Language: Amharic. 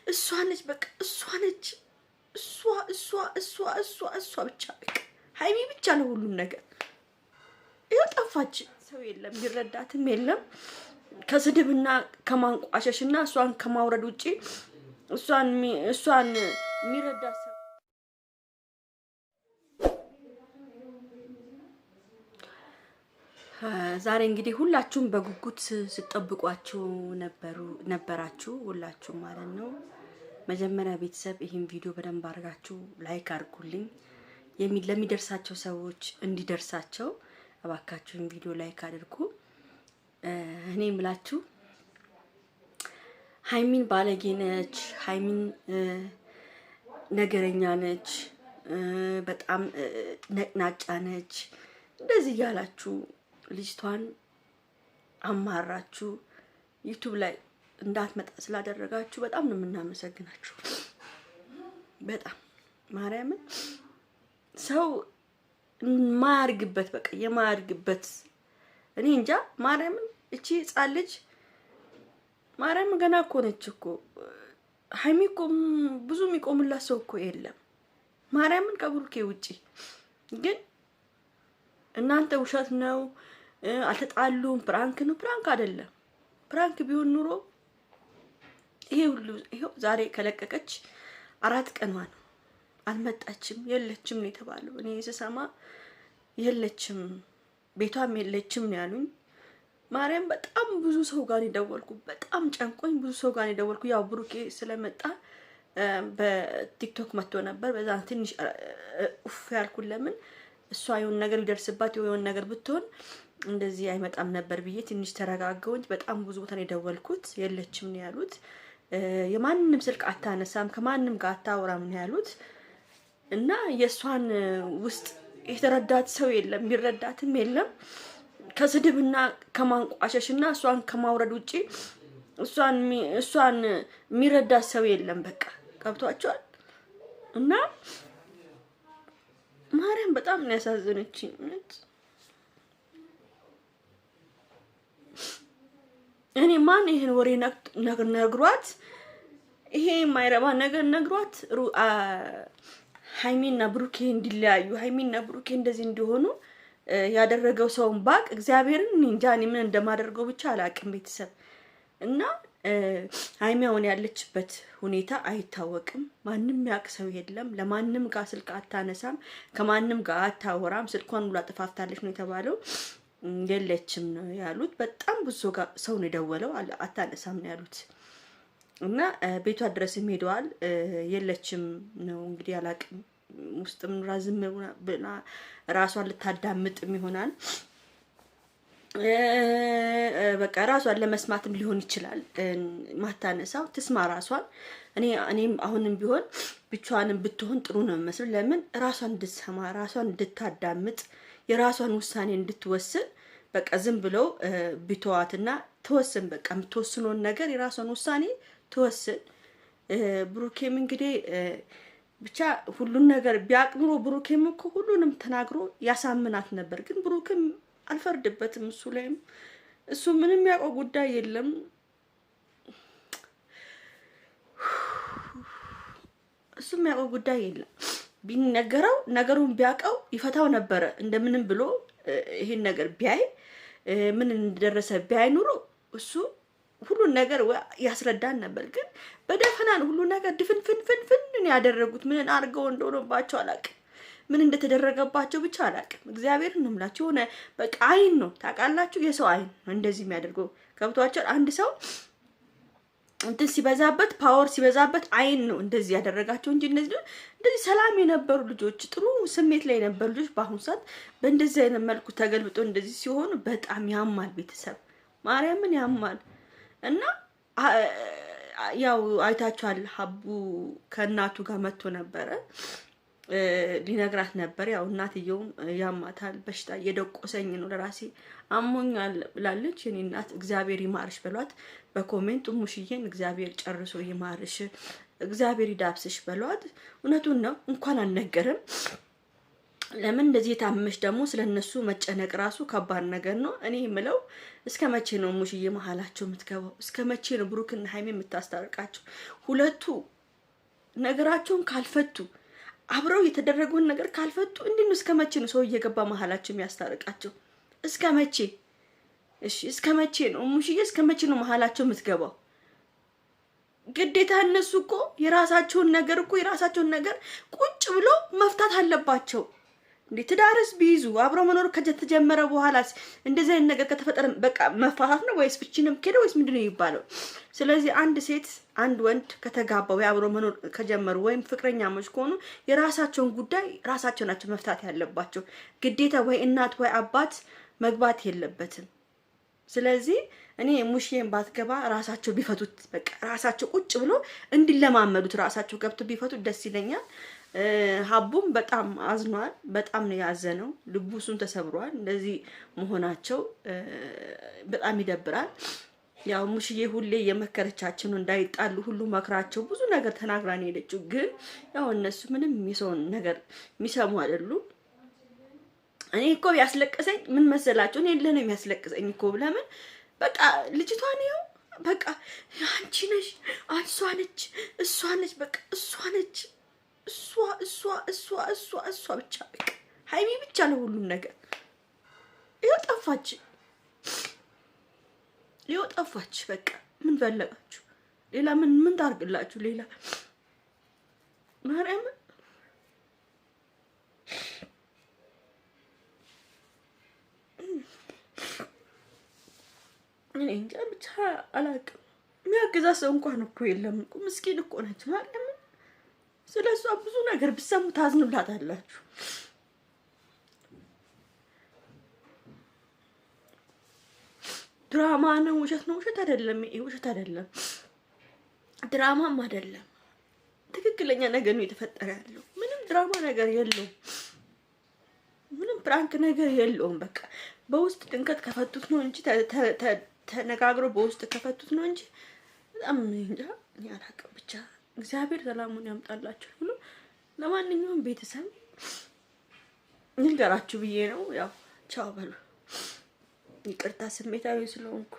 እሷ ነች በቃ እሷ ብቻ በቃ ሃይሚ ብቻ ነው ሁሉም ነገር። ይኸው ጠፋች። ሰው የለም ይረዳትም የለም ከስድብና ከማንቋሸሽና እሷን ከማውረድ ውጪ እሷን የሚረዳት ሰው ዛሬ እንግዲህ ሁላችሁም በጉጉት ሲጠብቋችሁ ነበራችሁ ሁላችሁም ማለት ነው። መጀመሪያ ቤተሰብ ይሄን ቪዲዮ በደንብ አድርጋችሁ ላይክ አድርጉልኝ። ለሚደርሳቸው ሰዎች እንዲደርሳቸው እባካችሁ ይሄን ቪዲዮ ላይክ አድርጉ። እኔ የምላችሁ ሃይሚን ባለጌ ነች፣ ሃይሚን ነገረኛ ነች፣ በጣም ነቅናጫ ነች እንደዚህ ያላችሁ ልጅቷን አማራችሁ ዩቲዩብ ላይ እንዳትመጣ ስላደረጋችሁ በጣም ነው የምናመሰግናችሁ። በጣም ማርያምን ሰው ማያርግበት በቃ የማያርግበት እኔ እንጃ ማርያምን እቺ ህፃን ልጅ ማርያም ገና እኮ ነች እኮ ሃይሚ እኮ ብዙ የሚቆምላት ሰው እኮ የለም ማርያምን ከብሩኬ ውጪ። ግን እናንተ ውሸት ነው አልተጣሉም ፕራንክ ነው። ፕራንክ አይደለም። ፕራንክ ቢሆን ኑሮ ይሄው ዛሬ ከለቀቀች 4 ቀኗ ነው። አልመጣችም የለችም ነው የተባለው። እኔ ስሰማ የለችም ቤቷም የለችም ነው ያሉኝ። ማርያም በጣም ብዙ ሰው ጋር ይደወልኩ በጣም ጨንቆኝ ብዙ ሰው ጋር ይደወልኩ። ያው ብሩኬ ስለመጣ በቲክቶክ መጥቶ ነበር። በዛ ትንሽ ኡፍ ያልኩ ለምን እሷ የሆነ ነገር ይደርስባት የሆነ ነገር ብትሆን እንደዚህ አይመጣም ነበር ብዬ ትንሽ ተረጋጋሁኝ። በጣም ብዙ ቦታ ነው የደወልኩት የለችም ነው ያሉት። የማንንም ስልክ አታነሳም ከማንንም ጋር አታወራም ነው ያሉት። እና የሷን ውስጥ የተረዳት ሰው የለም ይረዳትም የለም ከስድብና ከማንቋሸሽና እሷን ከማውረድ ውጪ እሷን የሚረዳት ሰው የለም። በቃ ገብቷቸዋል። እና ማርያም በጣም ነው ያሳዘነችኝ። እኔ ማን ይሄን ወሬ ነግሯት ይሄ የማይረባ ነገር ነግሯት ሃይሚና ብሩኬ እንዲለያዩ ሃይሚና ብሩኬ እንደዚህ እንዲሆኑ ያደረገው ሰውን ባቅ እግዚአብሔርን እንጃ እኔ ምን እንደማደርገው ብቻ አላቅም ቤተሰብ። እና ሃይሚያውን ያለችበት ሁኔታ አይታወቅም። ማንንም ያቅ ሰው የለም። ለማንንም ጋር ስልክ አታነሳም ከማንንም ጋር አታወራም። ስልኳን ሁላ ጥፋፍታለች ነው የተባለው። የለችም ነው ያሉት። በጣም ብዙ ሰው ነው የደወለው አታነሳም ነው ያሉት። እና ቤቷ ድረስም ሄደዋል። የለችም ነው እንግዲህ አላቅም። ውስጥም ራዝም ብላ ራሷን ልታዳምጥም ይሆናል። በቃ ራሷን ለመስማትም ሊሆን ይችላል ማታነሳው። ትስማ ራሷን። እኔም አሁንም ቢሆን ብቻዋንም ብትሆን ጥሩ ነው መስሎ። ለምን ራሷን እንድትሰማ ራሷን እንድታዳምጥ የራሷን ውሳኔ እንድትወስን በቃ ዝም ብለው ቢተዋትና ተወስን። በቃ የምትወስነውን ነገር የራሷን ውሳኔ ተወስን። ብሩኬም እንግዲህ ብቻ ሁሉን ነገር ቢያቅኑሮ ብሩኬም እኮ ሁሉንም ተናግሮ ያሳምናት ነበር። ግን ብሩኬም አልፈርድበትም። እሱ ላይም እሱ ምንም ያውቀው ጉዳይ የለም። እሱም ያውቀው ጉዳይ የለም። ቢነገረው ነገሩን ቢያውቀው ይፈታው ነበረ። እንደምንም ብሎ ይሄን ነገር ቢያይ ምን እንደደረሰ ቢያይ ኑሮ እሱ ሁሉን ነገር ያስረዳን ነበር። ግን በደፈናን ሁሉ ነገር ድፍንፍንፍንፍን ያደረጉት ምን አድርገው እንደሆነባቸው አላውቅም። ምን እንደተደረገባቸው ብቻ አላውቅም። እግዚአብሔርን ነው የምላችሁ። ሆነ በቃ አይን ነው ታውቃላችሁ። የሰው አይን ነው እንደዚህ የሚያደርገው ገብቷቸው። አንድ ሰው እንትን ሲበዛበት ፓወር ሲበዛበት አይን ነው እንደዚህ ያደረጋቸው እንጂ እንደዚህ ሰላም የነበሩ ልጆች ጥሩ ስሜት ላይ የነበሩ ልጆች በአሁኑ ሰዓት በእንደዚህ አይነት መልኩ ተገልብጦ እንደዚህ ሲሆኑ በጣም ያማል። ቤተሰብ ማርያምን ያማል። እና ያው አይታችኋል። ሀቡ ከእናቱ ጋር መጥቶ ነበረ ሊነግራት ነበር። ያው እናትየውም ያማታል። በሽታ እየደቆሰኝ ነው ለራሴ አሞኛል ብላለች። የኔ እናት እግዚአብሔር ይማርሽ በሏት በኮሜንት። ሙሽዬን እግዚአብሔር ጨርሶ ይማርሽ እግዚአብሔር ይዳብስሽ በሏት። እውነቱን ነው። እንኳን አልነገረም ለምን እንደዚህ የታመመሽ ደግሞ ስለነሱ መጨነቅ ራሱ ከባድ ነገር ነው። እኔ የምለው እስከ መቼ ነው ሙሽዬ መሀላቸው የምትገባው? እስከ መቼ ነው ብሩክና ሀይሚ የምታስታርቃቸው? ሁለቱ ነገራቸውን ካልፈቱ አብረው የተደረገውን ነገር ካልፈቱ እንዴት ነው እስከ መቼ ነው ሰው እየገባ መሀላቸው የሚያስታርቃቸው? እስከ መቼ? እሺ እስከ መቼ ነው ሙሽዬ? እስከ መቼ ነው መሀላቸው የምትገባው? ግዴታ እነሱ እኮ የራሳቸውን ነገር ቁጭ ብሎ መፍታት አለባቸው። እንዴ ትዳርስ ቢይዙ አብረው መኖር ከተጀመረ በኋላስ እንደዚህ አይነት ነገር ከተፈጠረ በቃ መፋታት ነው ወይስ ፍቺ ነው የሚካሄደው ወይስ ምንድነው የሚባለው? ስለዚህ አንድ ሴት አንድ ወንድ ከተጋባው አብረው መኖር ከጀመሩ ወይም ፍቅረኛሞች ከሆኑ የራሳቸውን ጉዳይ ራሳቸው ናቸው መፍታት ያለባቸው። ግዴታ ወይ እናት ወይ አባት መግባት የለበትም። ስለዚህ እኔ ሙሽዬን ባትገባ ራሳቸው ቢፈቱት በቃ ራሳቸው ቁጭ ብሎ እንዲለማመዱት ራሳቸው ገብቶ ቢፈቱት ደስ ይለኛል። ሀቡም በጣም አዝኗል። በጣም ነው ያዘነው። ልቡሱን ተሰብሯል። እንደዚህ መሆናቸው በጣም ይደብራል። ያው ሙሽዬ ሁሌ የመከረቻቸው ነው እንዳይጣሉ ሁሉ መክራቸው ብዙ ነገር ተናግራን ሄደችው። ግን ያው እነሱ ምንም የሰውን ነገር የሚሰሙ አይደሉም። እኔ እኮ ያስለቀሰኝ ምን መሰላችሁ? እኔ ለኔ የሚያስለቅሰኝ እኮ ለምን በቃ ልጅቷን ይኸው በቃ አንቺ ነሽ እሷ ነች በቃ እሷ ነች እሷ ብቻ በቃ ሀይሚ ብቻ ነው ሁሉም ነገር። ይኸው ጠፋች በቃ ምን ፈለጋችሁ ሌላ? ምን ታርግላችሁ ሌላ? ማርያም እኔ እንጃ ብቻ አላውቅም። የሚያግዛ ሰው እንኳን እኮ የለም እኮ ምስኪን እኮ ነች ማለት ነው። ስለሷ ብዙ ነገር ብትሰሙ ታዝኑላታላችሁ። ድራማ ነው ውሸት ነው? ውሸት አይደለም። ይሄ ውሸት አይደለም፣ ድራማም አይደለም። ትክክለኛ ነገር ነው የተፈጠረ ያለው። ምንም ድራማ ነገር የለውም። ምንም ፕራንክ ነገር የለውም። በቃ በውስጥ ድንገት ከፈቱት ነው እንጂ ተነጋግሮ በውስጥ ከፈቱት ነው እንጂ በጣም እንጃ ያላቀም። ብቻ እግዚአብሔር ሰላሙን ያምጣላችሁ ብሎ ለማንኛውም ቤተሰብ ንገራችሁ ብዬ ነው። ያው ቻው በሉ። ይቅርታ ስሜታዊ ስለሆንኩ